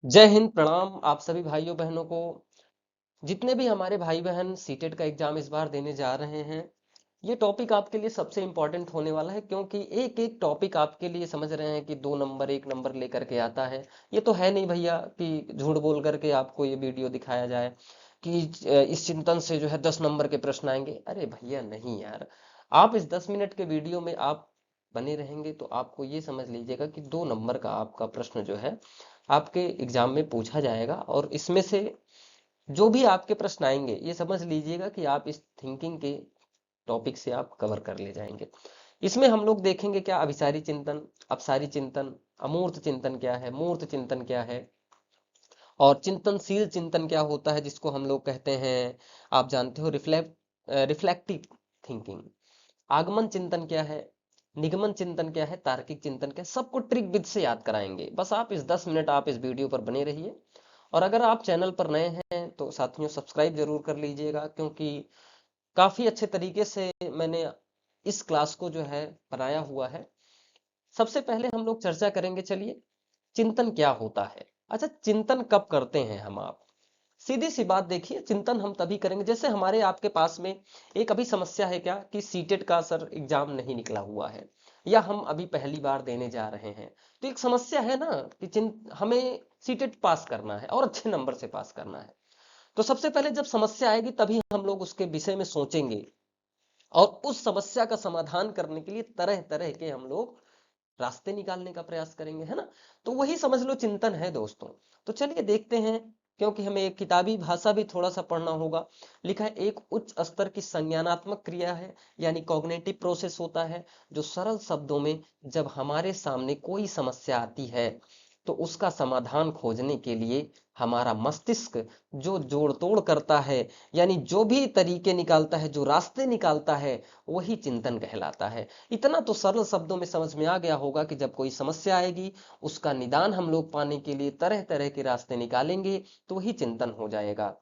जय हिंद, प्रणाम आप सभी भाइयों बहनों को। जितने भी हमारे भाई बहन सीटेट का एग्जाम इस बार देने जा रहे हैं, ये टॉपिक आपके लिए सबसे इम्पोर्टेंट होने वाला है, क्योंकि एक एक टॉपिक आपके लिए समझ रहे हैं कि 2 नंबर 1 नंबर लेकर के आता है। ये तो है नहीं भैया कि झूठ बोल करके आपको ये वीडियो दिखाया जाए कि इस चिंतन से जो है 10 नंबर के प्रश्न आएंगे। अरे भैया नहीं यार, आप इस 10 मिनट के वीडियो में आप बने रहेंगे तो आपको ये समझ लीजिएगा कि 2 नंबर का आपका प्रश्न जो है आपके एग्जाम में पूछा जाएगा। और इसमें से जो भी आपके प्रश्न आएंगे ये समझ लीजिएगा कि आप इस थिंकिंग के टॉपिक से आप कवर कर ले जाएंगे। इसमें हम लोग देखेंगे क्या अभिसारी चिंतन, अपसारी चिंतन, अमूर्त चिंतन क्या है, मूर्त चिंतन क्या है, और चिंतनशील चिंतन क्या होता है जिसको हम लोग कहते हैं, आप जानते हो, रिफ्लेक्टिव थिंकिंग। आगमन चिंतन क्या है, निगमन चिंतन क्या है, तार्किक चिंतन क्या है, सबको ट्रिक विद से याद कराएंगे। बस आप इस 10 मिनट आप इस वीडियो पर बने रहिए। और अगर आप चैनल पर नए हैं तो साथियों सब्सक्राइब जरूर कर लीजिएगा, क्योंकि काफी अच्छे तरीके से मैंने इस क्लास को जो है बनाया हुआ है। सबसे पहले हम लोग चर्चा करेंगे, चलिए, चिंतन क्या होता है। अच्छा, चिंतन कब करते हैं हम आप? सीधी सी बात देखिए, चिंतन हम तभी करेंगे जैसे हमारे आपके पास में एक अभी समस्या है क्या कि सीटेट का सर एग्जाम नहीं निकला हुआ है, या हम अभी पहली बार देने जा रहे हैं। तो एक समस्या है ना कि हमें सीटेट पास करना है और अच्छे नंबर से पास करना है। तो सबसे पहले जब समस्या आएगी तभी हम लोग उसके विषय में सोचेंगे, और उस समस्या का समाधान करने के लिए तरह तरह के हम लोग रास्ते निकालने का प्रयास करेंगे, है ना। तो वही समझ लो चिंतन है दोस्तों। तो चलिए देखते हैं, क्योंकि हमें एक किताबी भाषा भी थोड़ा सा पढ़ना होगा। लिखा है एक उच्च स्तर की संज्ञानात्मक क्रिया है, यानी कॉग्निटिव प्रोसेस होता है, जो सरल शब्दों में जब हमारे सामने कोई समस्या आती है तो उसका समाधान खोजने के लिए हमारा मस्तिष्क जो जोड़ तोड़ करता है, यानी जो भी तरीके निकालता है, जो रास्ते निकालता है, वही चिंतन कहलाता है। इतना तो सरल शब्दों में समझ में आ गया होगा कि जब कोई समस्या आएगी उसका निदान हम लोग पाने के लिए तरह तरह के रास्ते निकालेंगे, तो वही चिंतन हो जाएगा।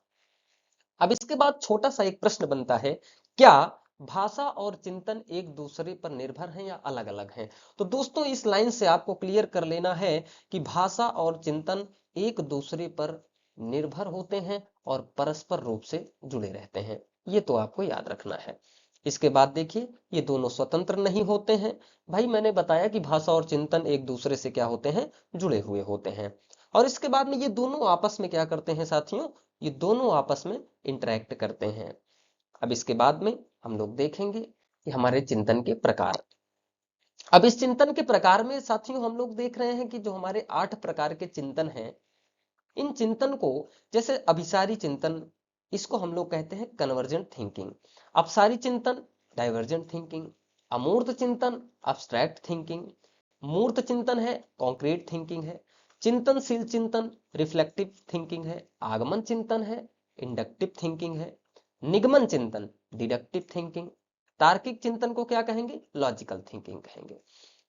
अब इसके बाद छोटा सा एक प्रश्न बनता है, क्या भाषा और चिंतन एक दूसरे पर निर्भर हैं या अलग अलग हैं? तो दोस्तों इस लाइन से आपको क्लियर कर लेना है कि भाषा और चिंतन एक दूसरे पर निर्भर होते हैं और परस्पर रूप से जुड़े रहते हैं। ये तो आपको याद रखना है। इसके बाद देखिए, ये दोनों स्वतंत्र नहीं होते हैं। भाई मैंने बताया कि भाषा और चिंतन एक दूसरे से क्या होते हैं, जुड़े हुए होते हैं। और इसके बाद में ये दोनों आपस में क्या करते हैं साथियों, ये दोनों आपस में इंटरेक्ट करते हैं। अब इसके बाद में हम लोग देखेंगे कि हमारे चिंतन के प्रकार। अब इस चिंतन के प्रकार में साथियों हम लोग देख रहे हैं कि जो हमारे 8 प्रकार के चिंतन हैं, इन चिंतन को, जैसे अभिसारी चिंतन, इसको हम लोग कहते हैं कन्वर्जेंट थिंकिंग। अपसारी चिंतन, डाइवर्जेंट थिंकिंग। अमूर्त चिंतन, abstract थिंकिंग। मूर्त चिंतन है, कॉन्क्रीट थिंकिंग है। चिंतनशील चिंतन, रिफ्लेक्टिव थिंकिंग है। आगमन चिंतन है, इंडक्टिव थिंकिंग है। निगमन चिंतन, डिडक्टिव थिंकिंग। तार्किक चिंतन को क्या कहेंगे, लॉजिकल थिंकिंग कहेंगे।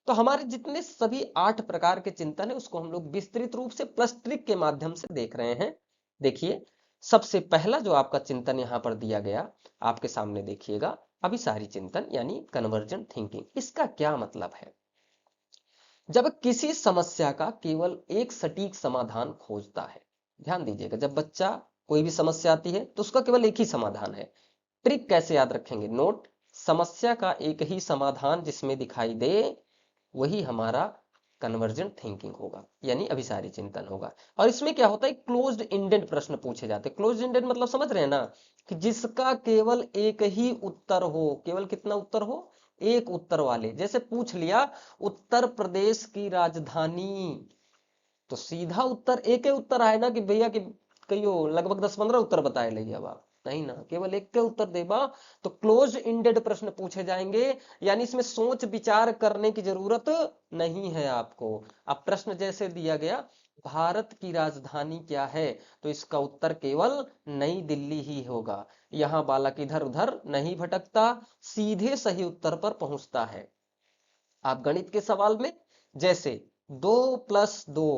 तो हमारे जितने सभी 8 प्रकार के चिंतन है उसको हम लोग विस्तृत रूप से प्लस ट्रिक के माध्यम से देख रहे हैं। देखिए, सबसे पहला जो आपका चिंतन यहां पर दिया गया आपके सामने, देखिएगा, अभिसारी चिंतन यानी कन्वर्जेंट थिंकिंग। इसका क्या मतलब है? जब किसी समस्या का केवल एक सटीक समाधान खोजता है, ध्यान दीजिएगा, जब बच्चा कोई भी समस्या आती है तो उसका केवल एक ही समाधान है। ट्रिक कैसे याद रखेंगे, नोट, समस्या का एक ही समाधान जिसमें दिखाई दे वही हमारा कन्वर्जेंट थिंकिंग होगा, यानी अभिसारी चिंतन होगा। और इसमें क्या होता है, क्लोज्ड इंडेड प्रश्न पूछे जाते हैं। क्लोज्ड इंडेड मतलब समझ रहे हैं ना, कि जिसका केवल एक ही उत्तर हो। केवल कितना उत्तर हो, एक उत्तर वाले। जैसे पूछ लिया उत्तर प्रदेश की राजधानी, तो सीधा उत्तर एक ही उत्तर आए ना कि भैया कि कहियो लगभग 10-15 उत्तर बताए लगे। अब आप नहीं ना, केवल एक के उत्तर देबा। तो क्लोज इंडेड प्रश्न पूछे जाएंगे, यानी इसमें सोच विचार करने की जरूरत नहीं है आपको। अब प्रश्न जैसे दिया गया, भारत की राजधानी क्या है, तो इसका उत्तर केवल नई दिल्ली ही होगा। यहाँ बालक इधर उधर नहीं भटकता, सीधे सही उत्तर पर पहुंचता है। आप गणित के सवाल में जैसे 2+2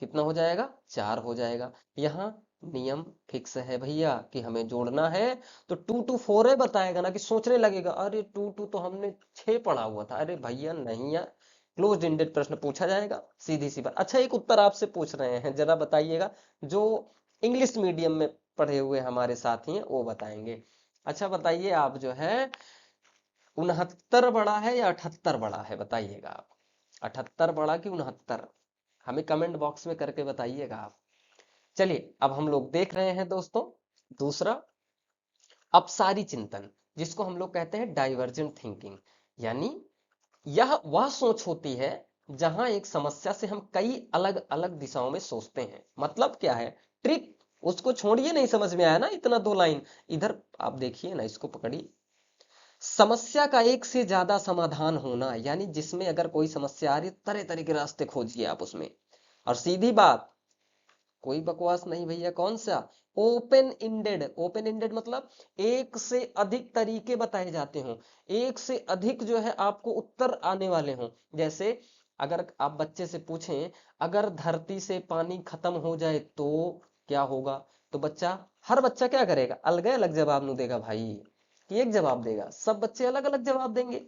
कितना हो जाएगा, 4 हो जाएगा। यहाँ नियम फिक्स है भैया कि हमें जोड़ना है, तो 2 to 4 है बताएगा ना, कि सोचने लगेगा अरे 2 2 तो हमने 6 पढ़ा हुआ था। अरे भैया नहीं यार, क्लोज्ड एंडेड प्रश्न पूछा जाएगा, सीधी सी बात। अच्छा, एक उत्तर आपसे पूछ रहे हैं, जरा बताइएगा, जो इंग्लिश मीडियम में पढ़े हुए हमारे साथी हैं वो बताएंगे। अच्छा बताइए, आप जो है 69 बड़ा है या 78 बड़ा है, बताइएगा आप। 78 बड़ा कि 69, हमें कमेंट बॉक्स में करके बताइएगा आप। चलिए अब हम लोग देख रहे हैं दोस्तों दूसरा, अपसारी चिंतन, जिसको हम लोग कहते हैं डाइवर्जेंट थिंकिंग। यानी यह वह सोच होती है जहां एक समस्या से हम कई अलग अलग दिशाओं में सोचते हैं। मतलब क्या है, ट्रिक उसको छोड़िए, नहीं समझ में आया ना इतना 2 लाइन, इधर आप देखिए ना, इसको पकड़िए। समस्या का एक से ज्यादा समाधान होना, यानी जिसमें अगर कोई समस्या आ रही है, तरह तरह के रास्ते खोजिए आप उसमें। और सीधी बात, कोई बकवास नहीं भैया, कौन सा, ओपन इंडेड। ओपन इंडेड मतलब एक से अधिक तरीके बताए जाते हो, एक से अधिक जो है आपको उत्तर आने वाले हों। जैसे अगर आप बच्चे से पूछें, अगर धरती से पानी खत्म हो जाए तो क्या होगा, तो हर बच्चा क्या करेगा, अलग अलग जवाब नहीं देगा भाई, कि एक जवाब देगा, सब बच्चे अलग अलग जवाब देंगे।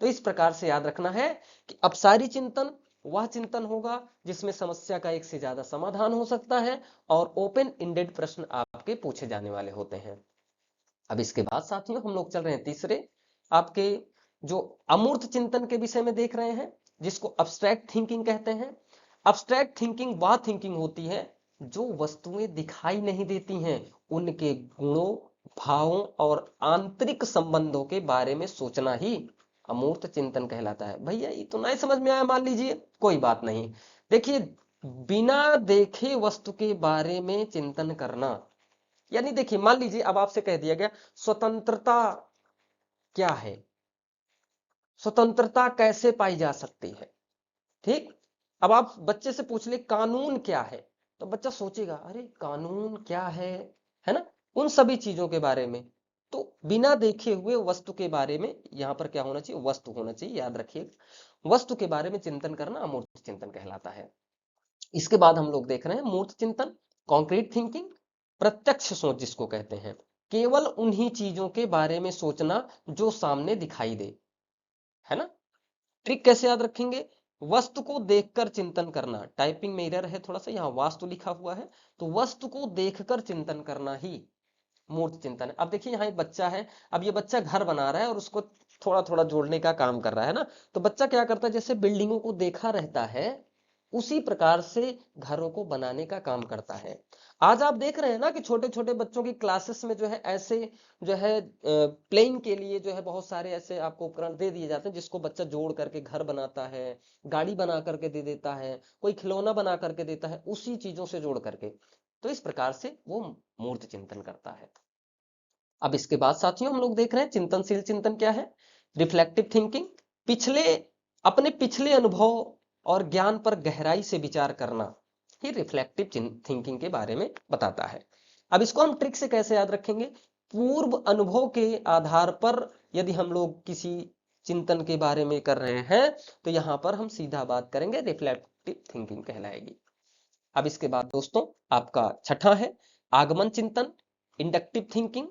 तो इस प्रकार से याद रखना है कि अपसारी चिंतन वह चिंतन होगा जिसमें समस्या का एक से ज्यादा समाधान हो सकता है और ओपन इंडेड प्रश्न आपके पूछे जाने वाले होते हैं। अब इसके बाद साथियों हम लोग चल रहे हैं तीसरे, आपके जो अमूर्त चिंतन के विषय में देख रहे हैं, जिसको अब्स्ट्रैक्ट थिंकिंग कहते हैं। अब्स्ट्रैक्ट थिंकिंग वह थिंकिंग होती है जो वस्तुएं दिखाई नहीं देती हैं, उनके गुणों, भावों और आंतरिक संबंधों के बारे में सोचना ही अमूर्त चिंतन कहलाता है। भैया ये तो नहीं समझ में आया, मान लीजिए, कोई बात नहीं। देखिए, बिना देखे वस्तु के बारे में चिंतन करना, यानी देखिए मान लीजिए अब आपसे कह दिया गया स्वतंत्रता क्या है, स्वतंत्रता कैसे पाई जा सकती है, ठीक। अब आप बच्चे से पूछ ले कानून क्या है, तो बच्चा सोचेगा अरे कानून क्या है ना, उन सभी चीजों के बारे में। तो बिना देखे हुए वस्तु के बारे में, यहां पर क्या होना चाहिए, वस्तु होना चाहिए, याद रखिए, वस्तु के बारे में चिंतन करना अमूर्त चिंतन कहलाता है। इसके बाद हम लोग देख रहे हैं मूर्त चिंतन, कॉन्क्रीट थिंकिंग, प्रत्यक्ष सोच जिसको कहते हैं, केवल उन्हीं चीजों के बारे में सोचना जो सामने दिखाई दे, है ना। ट्रिक कैसे याद रखेंगे, वस्तु को देखकर चिंतन करना, टाइपिंग में एरर है थोड़ा सा, यहाँ वास्तु लिखा हुआ है, तो वस्तु को देखकर चिंतन करना ही मूर्त चिंतन है। अब देखिए यहाँ एक बच्चा है, अब ये बच्चा घर बना रहा है और उसको थोड़ा थोड़ा जोड़ने का काम कर रहा है ना, तो बच्चा क्या करता है, जैसे बिल्डिंगों को देखा रहता है उसी प्रकार से घरों को बनाने का काम करता है। आज आप देख रहे हैं ना कि छोटे छोटे बच्चों की क्लासेस में जो है ऐसे जो है प्लेइंग के लिए जो है बहुत सारे ऐसे आपको उपकरण दे दिए जाते हैं, जिसको बच्चा जोड़ करके घर बनाता है, गाड़ी बना करके दे देता है, कोई खिलौना बना करके देता है, उसी चीजों से जोड़ करके। तो इस प्रकार से वो मूर्त चिंतन करता है। अब इसके बाद साथियों हम लोग देख रहे हैं चिंतनशील चिंतन क्या है, रिफ्लेक्टिव थिंकिंग, पिछले अपने पिछले अनुभव और ज्ञान पर गहराई से विचार करना ही रिफ्लेक्टिव थिंकिंग के बारे में बताता है। अब इसको हम ट्रिक से कैसे याद रखेंगे, पूर्व अनुभव के आधार पर यदि हम लोग किसी चिंतन के बारे में कर रहे हैं तो यहां पर हम सीधा बात करेंगे, रिफ्लेक्टिव थिंकिंग कहलाएगी। अब इसके बाद दोस्तों आपका छठा है आगमन चिंतन, इंडक्टिव थिंकिंग।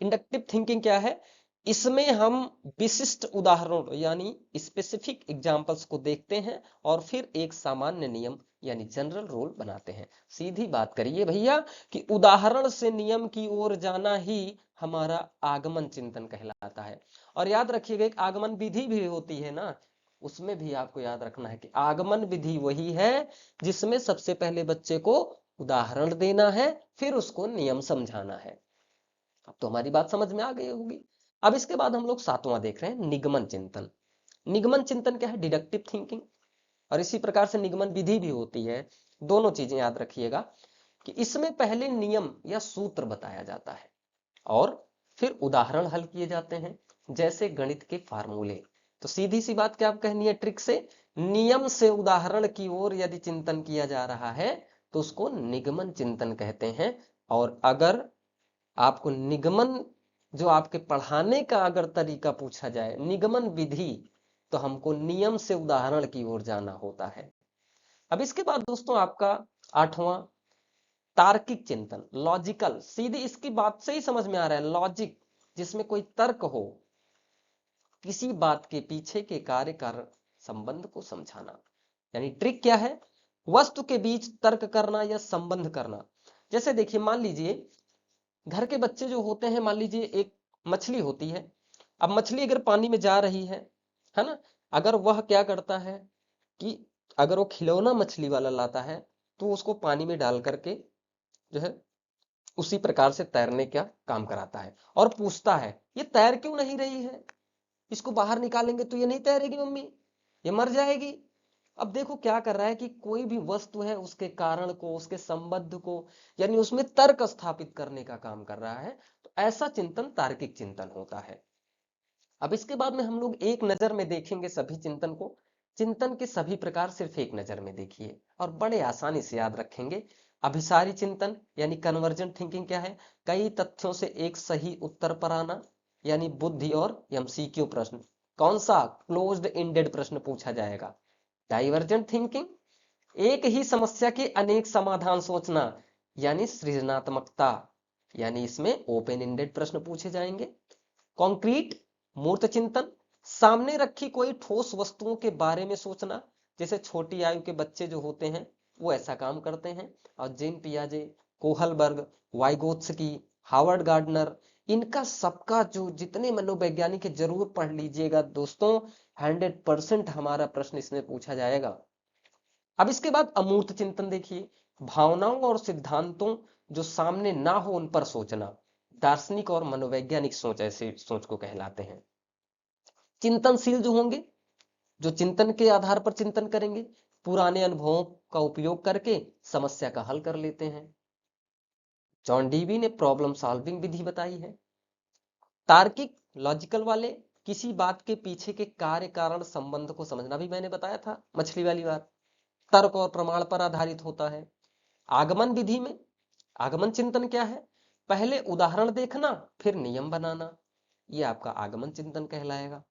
इंडक्टिव थिंकिंग क्या है, इसमें हम विशिष्ट उदाहरणों यानी स्पेसिफिक एग्जांपल्स को देखते हैं और फिर एक सामान्य नियम यानी जनरल रूल बनाते हैं। सीधी बात करिए भैया कि उदाहरण से नियम की ओर जाना ही हमारा आगमन चिंतन कहलाता है। और याद रखिएगा एक आगमन विधि भी होती है ना, उसमें भी आपको याद रखना है कि आगमन विधि वही है जिसमें सबसे पहले बच्चे को उदाहरण देना है, फिर उसको नियम समझाना है। अब तो हमारी बात समझ में आ गई होगी। अब इसके बाद हम लोग सातवां देख रहे हैं निगमन चिंतन। निगमन चिंतन क्या है, डिडक्टिव थिंकिंग। और इसी प्रकार से निगमन विधि भी होती है। दोनों चीजें याद रखिएगा कि इसमें पहले नियम या सूत्र बताया जाता है और फिर उदाहरण हल किए जाते हैं, जैसे गणित के फार्मूले। तो सीधी सी बात क्या आप कहनी है ट्रिक से, नियम से उदाहरण की ओर यदि चिंतन किया जा रहा है तो उसको निगमन चिंतन कहते हैं। और अगर आपको निगमन जो आपके पढ़ाने का अगर तरीका पूछा जाए, निगमन विधि, तो हमको नियम से उदाहरण की ओर जाना होता है। अब इसके बाद दोस्तों आपका आठवां तार्किक चिंतन, लॉजिकल। सीधी इसकी बात से ही समझ में आ रहा है, लॉजिक जिसमें कोई तर्क हो, किसी बात के पीछे के कार्य कारण संबंध को समझाना। यानी ट्रिक क्या है? वस्तु के बीच तर्क करना या संबंध करना। जैसे देखिए, मान लीजिए घर के बच्चे जो होते हैं, मान लीजिए एक मछली होती है। अब मछली अगर पानी में जा रही है ना, अगर वह क्या करता है कि अगर वो खिलौना मछली वाला लाता है तो उसको पानी में डाल करके जो है उसी प्रकार से तैरने का काम कराता है और पूछता है ये तैर क्यों नहीं रही है, इसको बाहर निकालेंगे तो ये नहीं तैरेगी मम्मी, ये मर जाएगी। अब देखो क्या कर रहा है कि कोई भी वस्तु है उसके कारण को, उसके संबंध को, यानी उसमें तर्क स्थापित करने का काम कर रहा है। तो ऐसा चिंतन तार्किक चिंतन होता है। अब इसके बाद में हम लोग एक नजर में देखेंगे सभी चिंतन को। चिंतन के सभी प्रकार सिर्फ एक नजर में देखिए और बड़े आसानी से याद रखेंगे। अभिसारी चिंतन यानी कन्वर्जेंट थिंकिंग क्या है? कई तथ्यों से एक सही उत्तर पर आना, यानी बुद्धि और एमसीक्यू प्रश्न। कौन सा? क्लोज्ड इंडेड प्रश्न पूछा जाएगा। डाइवर्जेंट थिंकिंग, एक ही समस्या के अनेक समाधान सोचना, यानी सृजनात्मकता, यानी इसमें ओपन इंडेड प्रश्न पूछे जाएंगे। कॉन्क्रीट मूर्त चिंतन, सामने रखी कोई ठोस वस्तुओं के बारे में सोचना। जैसे छोटी आयु के बच्चे जो होते हैं वो ऐसा काम करते हैं। और जेन पियाजे, कोहलबर्ग, वाइगोत्स्की, हावर्ड गार्डनर, इनका सबका जो जितने मनोवैज्ञानिक है जरूर पढ़ लीजिएगा दोस्तों। 100% हमारा प्रश्न इसमें पूछा जाएगा। अब इसके बाद अमूर्त चिंतन देखिए, भावनाओं और सिद्धांतों जो सामने ना हो उन पर सोचना। दार्शनिक और मनोवैज्ञानिक सोच ऐसे सोच को कहलाते हैं। चिंतनशील जो होंगे, जो चिंतन के आधार पर चिंतन करेंगे, पुराने अनुभवों का उपयोग करके समस्या का हल कर लेते हैं। जॉन डीवी ने प्रॉब्लम सॉल्विंग विधि बताई है। तार्किक लॉजिकल वाले, किसी बात के पीछे के कार्य कारण संबंध को समझना, भी मैंने बताया था मछली वाली बात। तर्क और प्रमाण पर आधारित होता है। आगमन विधि में, आगमन चिंतन क्या है? पहले उदाहरण देखना फिर नियम बनाना, ये आपका आगमन चिंतन कहलाएगा।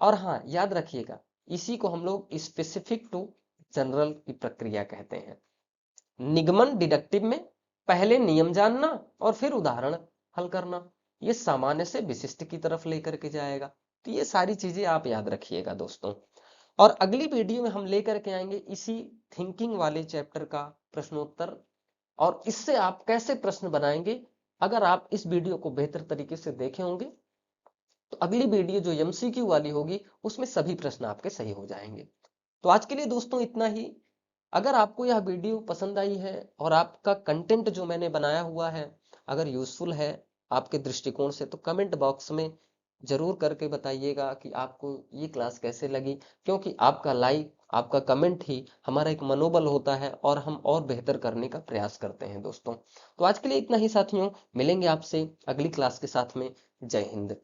और हाँ, याद रखिएगा, इसी को हम लोग स्पेसिफिक टू जनरल की प्रक्रिया कहते हैं। निगमन डिडक्टिव में पहले नियम जानना और फिर उदाहरण हल करना, ये सामान्य से विशिष्ट की तरफ लेकर के जाएगा। तो ये सारी चीजें आप याद रखिएगा दोस्तों। और अगली वीडियो में हम लेकर के आएंगे इसी थिंकिंग वाले चैप्टर का प्रश्नोत्तर, और इससे आप कैसे प्रश्न बनाएंगे। अगर आप इस वीडियो को बेहतर तरीके से देखे होंगे तो अगली वीडियो जो एमसीक्यू वाली होगी उसमें सभी प्रश्न आपके सही हो जाएंगे। तो आज के लिए दोस्तों इतना ही। अगर आपको यह वीडियो पसंद आई है और आपका कंटेंट जो मैंने बनाया हुआ है अगर यूजफुल है आपके दृष्टिकोण से, तो कमेंट बॉक्स में जरूर करके बताइएगा कि आपको ये क्लास कैसे लगी। क्योंकि आपका लाइक, आपका कमेंट ही हमारा एक मनोबल होता है और हम और बेहतर करने का प्रयास करते हैं दोस्तों। तो आज के लिए इतना ही साथियों, मिलेंगे आपसे अगली क्लास के साथ में। जय हिंद।